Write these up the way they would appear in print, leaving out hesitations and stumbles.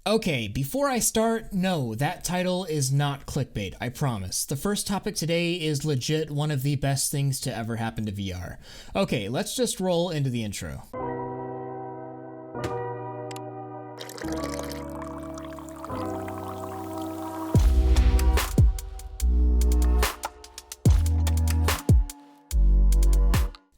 Okay, before I start, no, that title is not clickbait, I promise. The first topic today is legit one of the best things to ever happen to VR. Okay, let's just roll into the intro.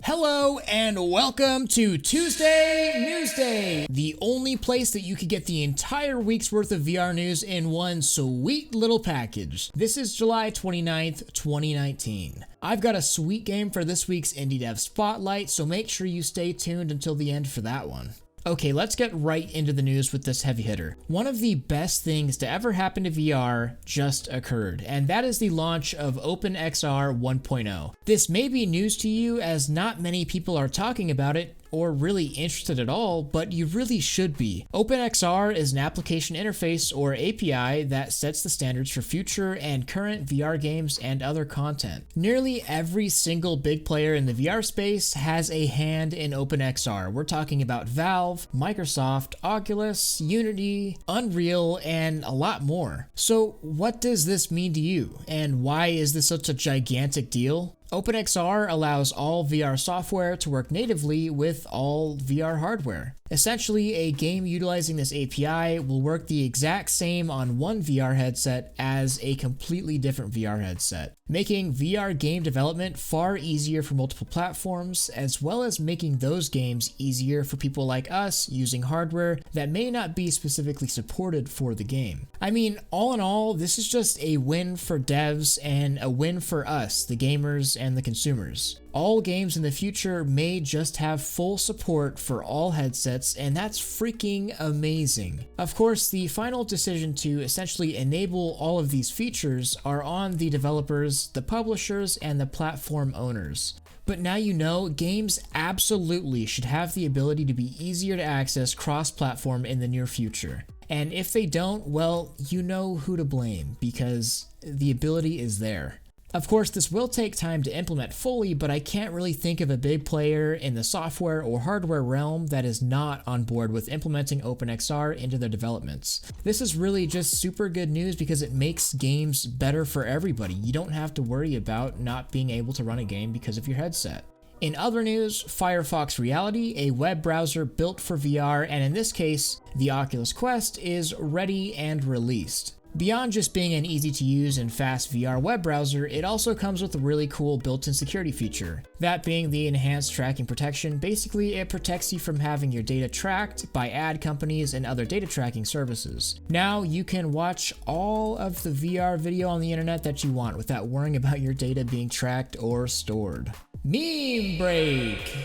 Hello and welcome to Tuesday Newsday, the only place that you could get the entire week's worth of VR news in one sweet little package. This is July 29th, 2019. I've got a sweet game for this week's Indie Dev Spotlight, so make sure you stay tuned until the end for that one. Okay, let's get right into the news with this heavy hitter. One of the best things to ever happen to VR just occurred, and that is the launch of OpenXR 1.0. This may be news to you as not many people are talking about it or really interested at all, but you really should be. OpenXR is an application interface or API that sets the standards for future and current VR games and other content. Nearly every single big player in the VR space has a hand in OpenXR. We're talking about Valve, Microsoft, Oculus, Unity, Unreal, and a lot more. So what does this mean to you? And why is this such a gigantic deal? OpenXR allows all VR software to work natively with all VR hardware. Essentially, a game utilizing this API will work the exact same on one VR headset as a completely different VR headset, making VR game development far easier for multiple platforms, as well as making those games easier for people like us using hardware that may not be specifically supported for the game. I mean, all in all, this is just a win for devs and a win for us, the gamers and the consumers. All games in the future may just have full support for all headsets, and that's freaking amazing. Of course, the final decision to essentially enable all of these features are on the developers, the publishers, and the platform owners. But now you know, games absolutely should have the ability to be easier to access cross-platform in the near future. And if they don't, well, you know who to blame, because the ability is there. Of course, this will take time to implement fully, but I can't really think of a big player in the software or hardware realm that is not on board with implementing OpenXR into their developments. This is really just super good news because it makes games better for everybody. You don't have to worry about not being able to run a game because of your headset. In other news, Firefox Reality, a web browser built for VR, and in this case, the Oculus Quest, is ready and released. Beyond just being an easy-to-use and fast VR web browser, it also comes with a really cool built-in security feature. That being the enhanced tracking protection. Basically, it protects you from having your data tracked by ad companies and other data tracking services. Now, you can watch all of the VR video on the internet that you want without worrying about your data being tracked or stored. Meme break!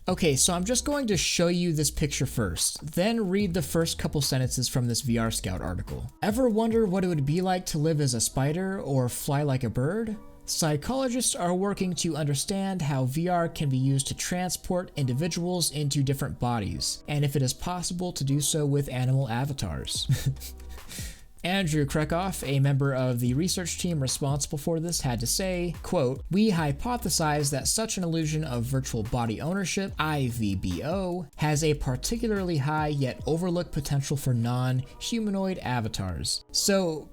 Okay, so I'm just going to show you this picture first, then read the first couple sentences from this VR Scout article. Ever wonder what it would be like to live as a spider or fly like a bird? Psychologists are working to understand how VR can be used to transport individuals into different bodies, and if it is possible to do so with animal avatars. Andrew Krekoff, a member of the research team responsible for this, had to say, quote, "We hypothesize that such an illusion of virtual body ownership, IVBO, has a particularly high yet overlooked potential for non-humanoid avatars." So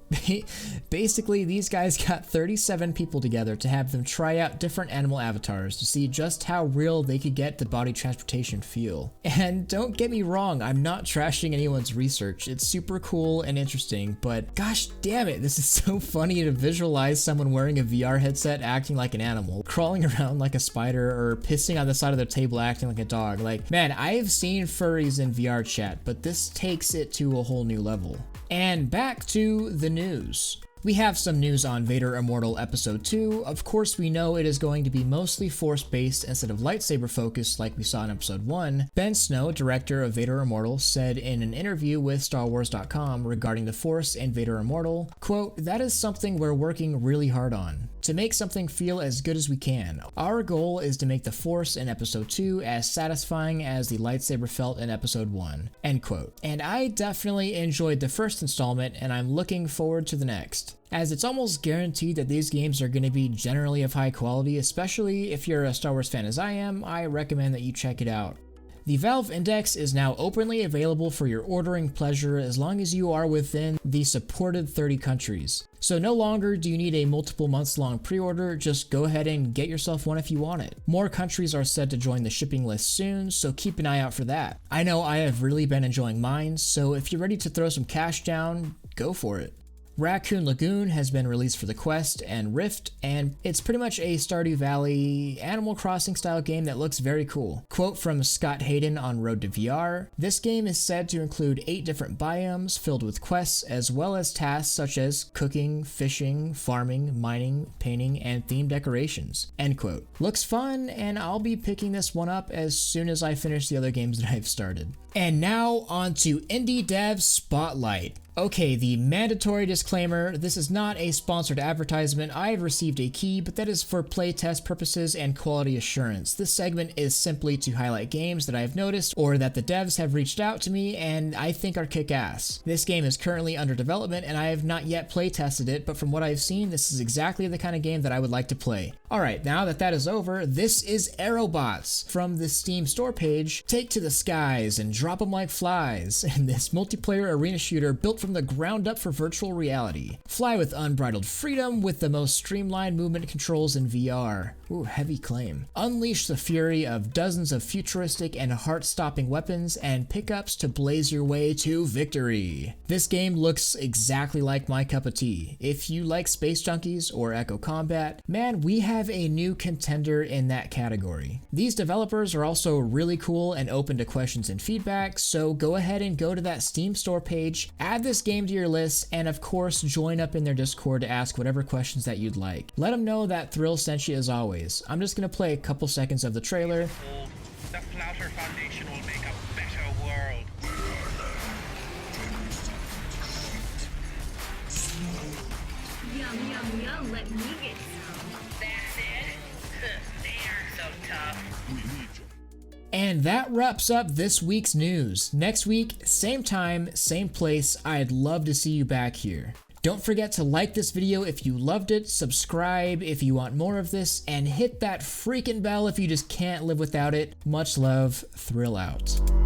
basically, these guys got 37 people together to have them try out different animal avatars to see just how real they could get the body transportation feel. And don't get me wrong, I'm not trashing anyone's research. It's super cool and interesting, but gosh damn it, this is so funny to visualize someone wearing a VR headset acting like an animal, crawling around like a spider, or pissing on the side of their table acting like a dog. Like, man, I have seen furries in VR chat, but this takes it to a whole new level. And back to the news. We have some news on Vader Immortal Episode 2. Of course, we know it is going to be mostly Force-based instead of lightsaber-focused like we saw in Episode 1. Ben Snow, director of Vader Immortal, said in an interview with StarWars.com regarding the Force in Vader Immortal, quote, "That is something we're working really hard on, to make something feel as good as we can. Our goal is to make the Force in Episode 2 as satisfying as the lightsaber felt in Episode 1, end quote. And I definitely enjoyed the first installment, and I'm looking forward to the next. As it's almost guaranteed that these games are going to be generally of high quality, especially if you're a Star Wars fan as I am, I recommend that you check it out. The Valve Index is now openly available for your ordering pleasure as long as you are within the supported 30 countries. So no longer do you need a multiple months long pre-order, just go ahead and get yourself one if you want it. More countries are set to join the shipping list soon, so keep an eye out for that. I know I have really been enjoying mine, so if you're ready to throw some cash down, go for it. Racoon Lagoon has been released for the Quest and Rift, and it's pretty much a Stardew Valley Animal Crossing style game that looks very cool. Quote from Scott Hayden on Road to VR, "This game is said to include 8 different biomes filled with quests as well as tasks such as cooking, fishing, farming, mining, painting, and theme decorations." End quote. Looks fun, and I'll be picking this one up as soon as I finish the other games that I've started. And now on to Indie Dev Spotlight. Okay, the mandatory disclaimer, this is not a sponsored advertisement. I have received a key, but that is for playtest purposes and quality assurance. This segment is simply to highlight games that I have noticed or that the devs have reached out to me and I think are kick-ass. This game is currently under development and I have not yet playtested it, but from what I've seen, this is exactly the kind of game that I would like to play. Alright, now that that is over, this is Aerobots. From the Steam store page, take to the skies and drop them like flies in this multiplayer arena shooter built from the ground up for virtual reality. Fly with unbridled freedom with the most streamlined movement controls in VR. Ooh, heavy claim. Unleash the fury of dozens of futuristic and heart-stopping weapons and pickups to blaze your way to victory. This game looks exactly like my cup of tea. If you like Space Junkies or Echo Combat, man, we have a new contender in that category. These developers are also really cool and open to questions and feedback, so go ahead and go to that Steam store page, add this game to your list, and of course join up in their Discord to ask whatever questions that you'd like. Let them know that Thrill sent you as always. I'm just gonna play a couple seconds of the trailer. The Flouter Foundation will make a better world. Yum, yum, yum, let me get some. That's it? They aren't so tough. We need you. And that wraps up this week's news. Next week, same time, same place. I'd love to see you back here. Don't forget to like this video if you loved it, subscribe if you want more of this, and hit that freaking bell if you just can't live without it. Much love, Thrill out.